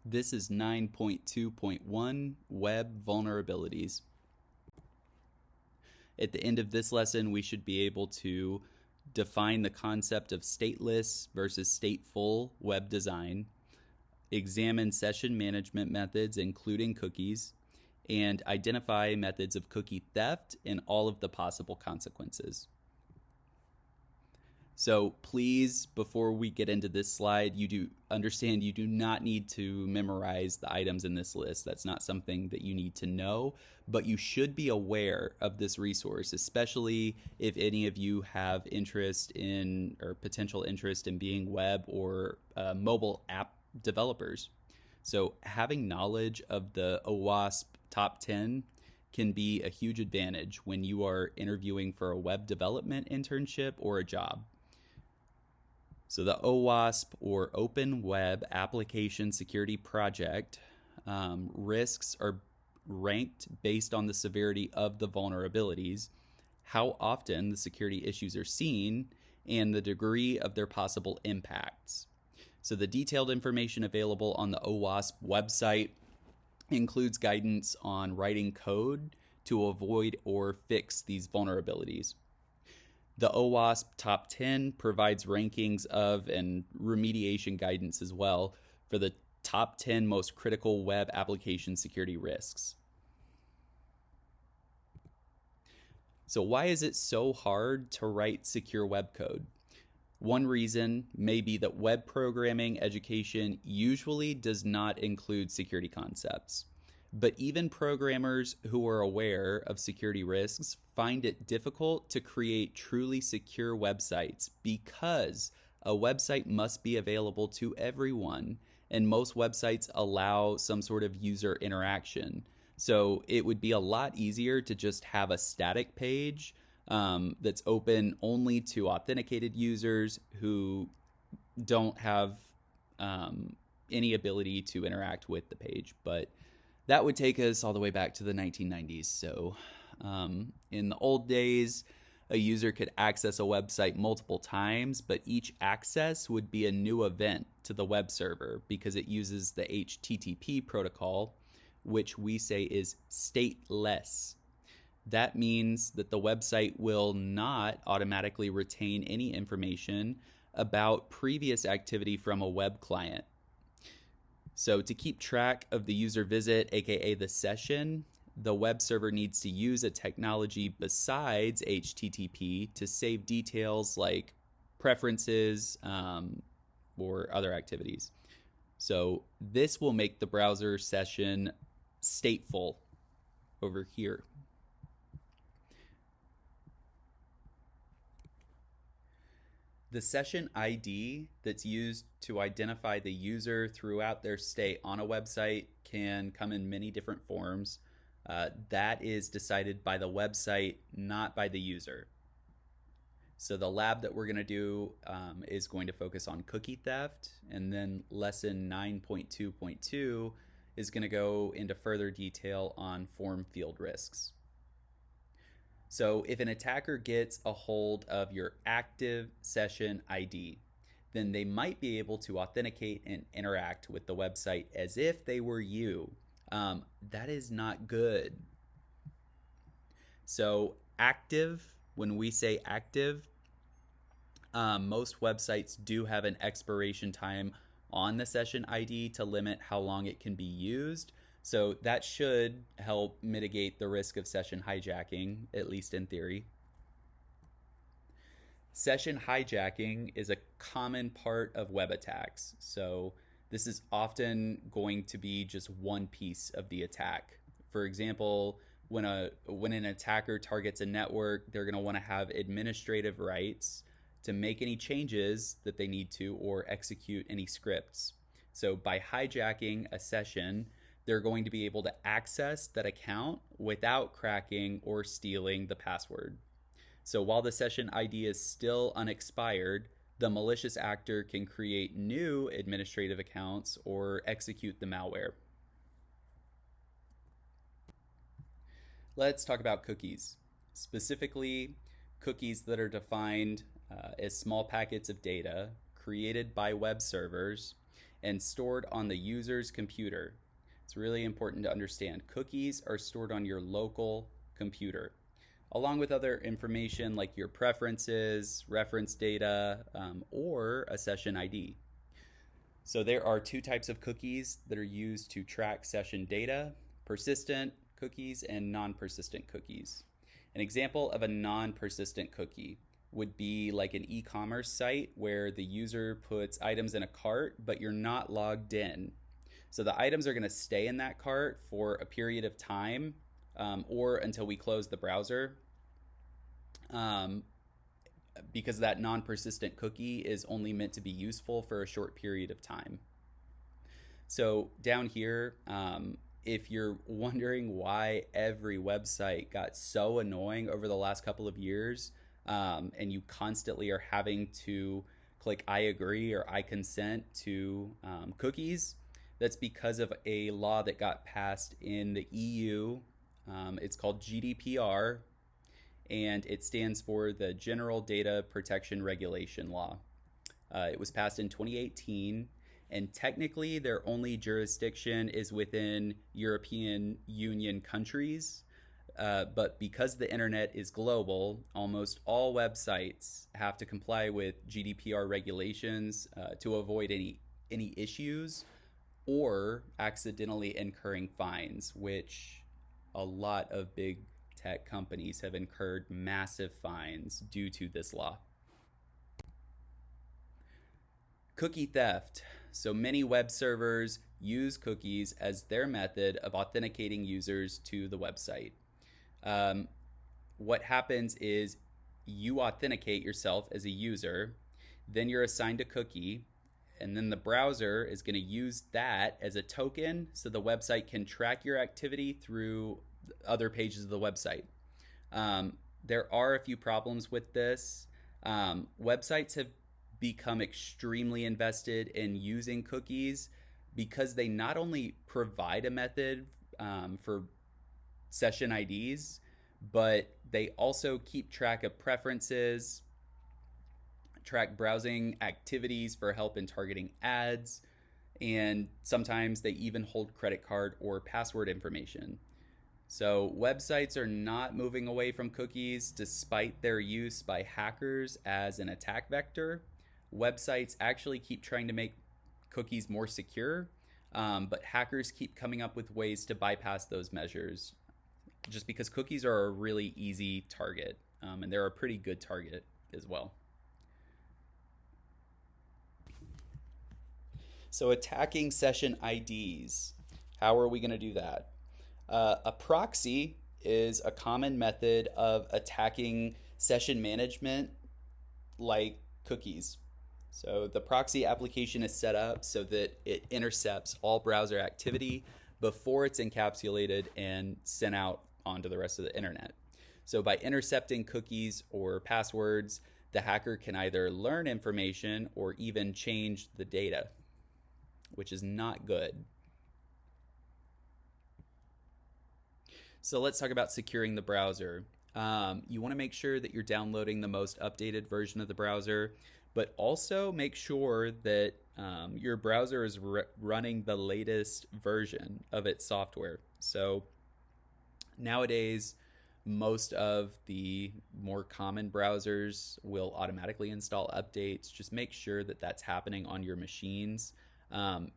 This is 9.2.1 Web Vulnerabilities. At the end of this lesson, we should be able to define the concept of stateless versus stateful web design, examine session management methods, including cookies, and identify methods of cookie theft and all of the possible consequences. So please, before we get into this slide, you do understand you do not need to memorize the items in this list. That's not something that you need to know, but you should be aware of this resource, especially if any of you have interest in or potential interest in being web or mobile app developers. So having knowledge of the OWASP top 10 can be a huge advantage when you are interviewing for a web development internship or a job. So the OWASP, or Open Web Application Security Project, risks are ranked based on the severity of the vulnerabilities, how often the security issues are seen, and the degree of their possible impacts. So the detailed information available on the OWASP website includes guidance on writing code to avoid or fix these vulnerabilities. The OWASP Top 10 provides rankings of and remediation guidance as well for the top 10 most critical web application security risks. So why is it so hard to write secure web code? One reason may be that web programming education usually does not include security concepts. But even programmers who are aware of security risks find it difficult to create truly secure websites because a website must be available to everyone, and most websites allow some sort of user interaction. So it would be a lot easier to just have a static page that's open only to authenticated users who don't have any ability to interact with the page. But that would take us all the way back to the 1990s. So in the old days, a user could access a website multiple times, but each access would be a new event to the web server because it uses the HTTP protocol, which we say is stateless. That means that the website will not automatically retain any information about previous activity from a web client. So to keep track of the user visit, aka the session, the web server needs to use a technology besides HTTP to save details like preferences or other activities. So this will make the browser session stateful over here. The session ID that's used to identify the user throughout their stay on a website can come in many different forms. That is decided by the website, not by the user. So the lab that we're going to do is going to focus on cookie theft, and then lesson 9.2.2 is going to go into further detail on form field risks. So if an attacker gets a hold of your active session ID, then they might be able to authenticate and interact with the website as if they were you. That is not good. So active, when we say active, most websites do have an expiration time on the session ID to limit how long it can be used. So that should help mitigate the risk of session hijacking, at least in theory. Session hijacking is a common part of web attacks. So this is often going to be just one piece of the attack. For example, when an attacker targets a network, they're going to want to have administrative rights to make any changes that they need to or execute any scripts. So by hijacking a session, they're going to be able to access that account without cracking or stealing the password. So while the session ID is still unexpired, the malicious actor can create new administrative accounts or execute the malware. Let's talk about cookies. Specifically, cookies that are defined as small packets of data created by web servers and stored on the user's computer. It's really important to understand. Cookies are stored on your local computer, along with other information like your preferences, reference data, or a session ID. So there are two types of cookies that are used to track session data: persistent cookies and non-persistent cookies. An example of a non-persistent cookie would be like an e-commerce site where the user puts items in a cart, but you're not logged in. So the items are going to stay in that cart for a period of time, or until we close the browser. Um, because that non-persistent cookie is only meant to be useful for a short period of time. So down here, if you're wondering why every website got so annoying over the last couple of years, and you constantly are having to click I agree or I consent to cookies, that's because of a law that got passed in the EU. It's called GDPR, and it stands for the General Data Protection Regulation Law. It was passed in 2018, and technically their only jurisdiction is within European Union countries. But because the internet is global, almost all websites have to comply with GDPR regulations to avoid any issues or accidentally incurring fines, which a lot of big tech companies have incurred massive fines due to this law. Cookie theft. So many web servers use cookies as their method of authenticating users to the website. What happens is you authenticate yourself as a user, then you're assigned a cookie, and then the browser is going to use that as a token so the website can track your activity through other pages of the website. There are a few problems with this. Websites have become extremely invested in using cookies because they not only provide a method for session IDs, but they also keep track of preferences, track browsing activities for help in targeting ads, and sometimes they even hold credit card or password information. So websites are not moving away from cookies despite their use by hackers as an attack vector. Websites actually keep trying to make cookies more secure, but hackers keep coming up with ways to bypass those measures just because cookies are a really easy target, and they're a pretty good target as well. So attacking session IDs, how are we going to do that? A proxy is a common method of attacking session management like cookies. So the proxy application is set up so that it intercepts all browser activity before it's encapsulated and sent out onto the rest of the internet. So by intercepting cookies or passwords, the hacker can either learn information or even change the data, which is not good. So let's talk about securing the browser. You want to make sure that you're downloading the most updated version of the browser, but also make sure that your browser is running the latest version of its software. So nowadays, most of the more common browsers will automatically install updates. Just make sure that that's happening on your machines.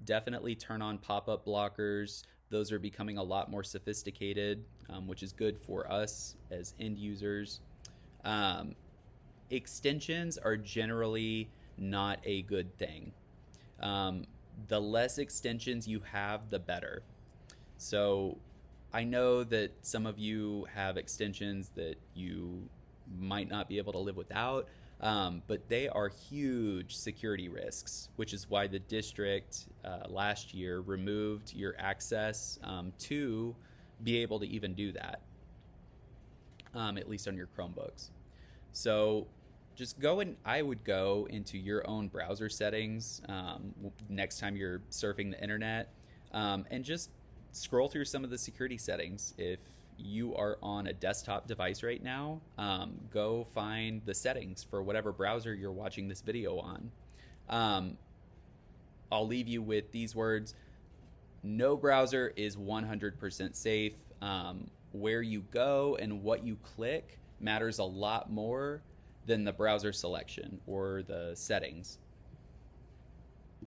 Definitely turn on pop-up blockers. Those are becoming a lot more sophisticated, which is good for us as end users. Extensions are generally not a good thing. The less extensions you have, the better. So I know that some of you have extensions that you might not be able to live without, but they are huge security risks, which is why the district last year removed your access to be able to even do that, at least on your Chromebooks. So just I would go into your own browser settings next time you're surfing the internet, and just scroll through some of the security settings. If you are on a desktop device right now, go find the settings for whatever browser you're watching this video on. I'll leave you with these words: no browser is 100% safe. Where you go and what you click matters a lot more than the browser selection or the settings.